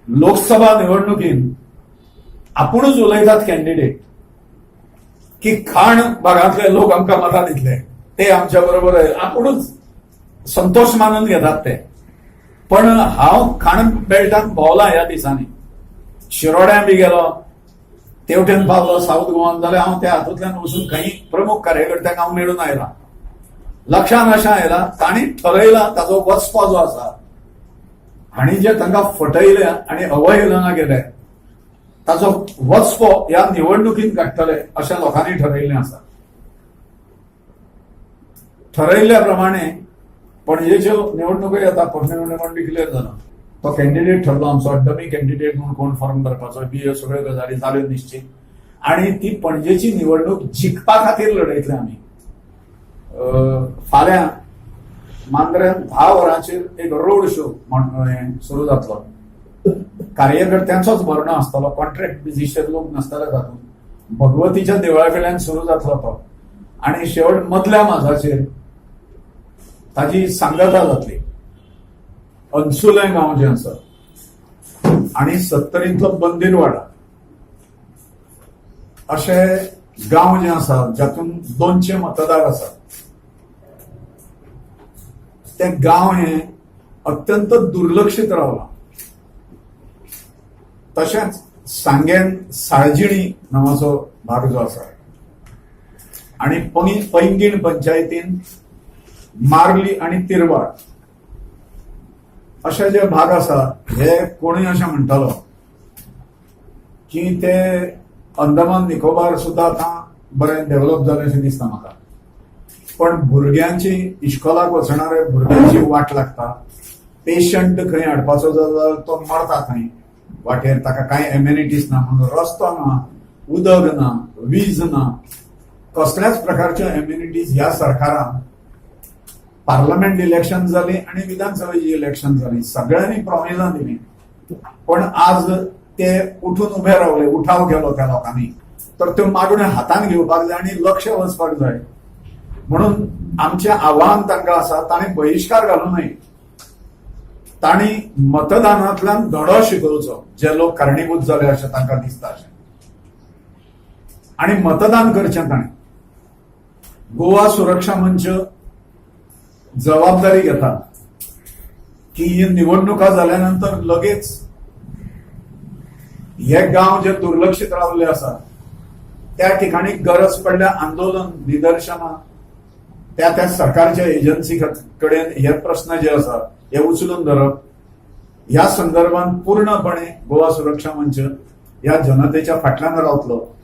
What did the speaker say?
लोकसभा निवडणुकीत आपुणच उलयतात कॅन्डिडेट की खाण भागातले लोक आमकां मतां दितले, ते आमच्या बरोबर आपुणच संतोष मानून घेतात ते. पण हांव खाण बेल्टांत भोंवला ह्या दिसांनी, शिरोड्या बी गेलो, तेवटेन पावलो साऊथ गोवान, जाल्यार हांव त्या हातूंतल्यान वचून खंय प्रमुख कार्यकर्त्यांक हांव मेळून आयला. लक्षांत अशें आयला तांणी ठरयला ताजो वचपो जो आसा, हांणी जे तांकां फटयले आनी अवहेलना केले ताजो वचपो ह्या निवडणुकीत काडटले अशें लोकांनी ठरयिल्लें आसा. ठरयिल्ल्या प्रमाणे पणजेच्यो निवडणुको येता, पोटनिवडणूक डिक्लेअर जाला, तो कॅन्डिडेट ठरलो आमचो डमी कॅन्डिडेट म्हणून कोण फॉर्म भरपाचो बी, ह्यो सगळ्यो गजाली जाल्यो निश्चित. आणि ती पणजेची निवडणूक जिखपा खातीर लढयतले आमी. फाल्यां मांद्र्यान 10 वरांचेर एक रोड शो सुरू जातलो. कार्यकर्त्यांचोच भरणो आसतलो, कॉन्ट्रॅक्ट बेजिसचेर लोक नासतले तातूंत. भगवतीच्या देवळा कडल्यान सुरू जातलो तो, आनी शेवट मदल्या माजाचेर ताजी सांगता जातली. अंसुलें गांव जें आसा आनी 70तलो बंदीरवाडा अशे गांव जे आसा जातून 200 मतदार आसात, ते गांव हे अत्यंत दुर्लक्षित रावला. तशेंच सांगेन साळजिणी नांवाचो भाग जो आसा आनी पैंगीण पंचायतीन मार्ली आनी तिरवाड अशे जे भाग आसा, हे कोणूय अशें म्हणटालो की ते अंदमान निकोबार सुद्दां आतां बरें डेव्हलप जालें अशें दिसता म्हाका. पण भुरग्यांची, इश्कोलाक वचणाऱ्या भुरग्यांची वाट लागता. पेशंट खंय हाडपाचो जाल्यार तो मरता थंय वाटेर, ताका कांय एम्युनिटीज ना, म्हणून रस्तो ना, उदक ना, वीज ना, कसल्याच प्रकारच्यो एम्युनिटीज ह्या सरकारान. पार्लमेंट इलेक्शन जाली आनी विधानसभेची इलेक्शन जाली, सगळ्यांनी प्रॉमिसां दिली, पण आज ते उठून उभे रावले, उठाव केलो त्या लोकांनी. तर त्यो मागण्यो हातान घेवपाक जाय आनी लक्ष वचपाक जाय. म्हणून आमचें आव्हान तांकां आसा, तांणी बहिष्कार घालूं नये, तांणी मतदानांतल्यान धडो शिकोवचो, जे लोक कारणीभूत जाले अशें तांकां दिसता अशें, आनी मतदान करचें तांणी. गोवा सुरक्षा मंच जबाबदारी घेता की ही निवडणुका जाल्या नंतर लगेच हे गांव जे दुर्लक्षित रावले आसा त्या ठिकाणी गरज पडल्या आंदोलन, निदर्शनां त्या सरकारच्या एजन्सी कडेन हे प्रश्न जे आसा हे उचलून धरप. ह्या संदर्भात पूर्णपणे गोवा सुरक्षा मंच ह्या जनतेच्या फाटल्यान रावतलो.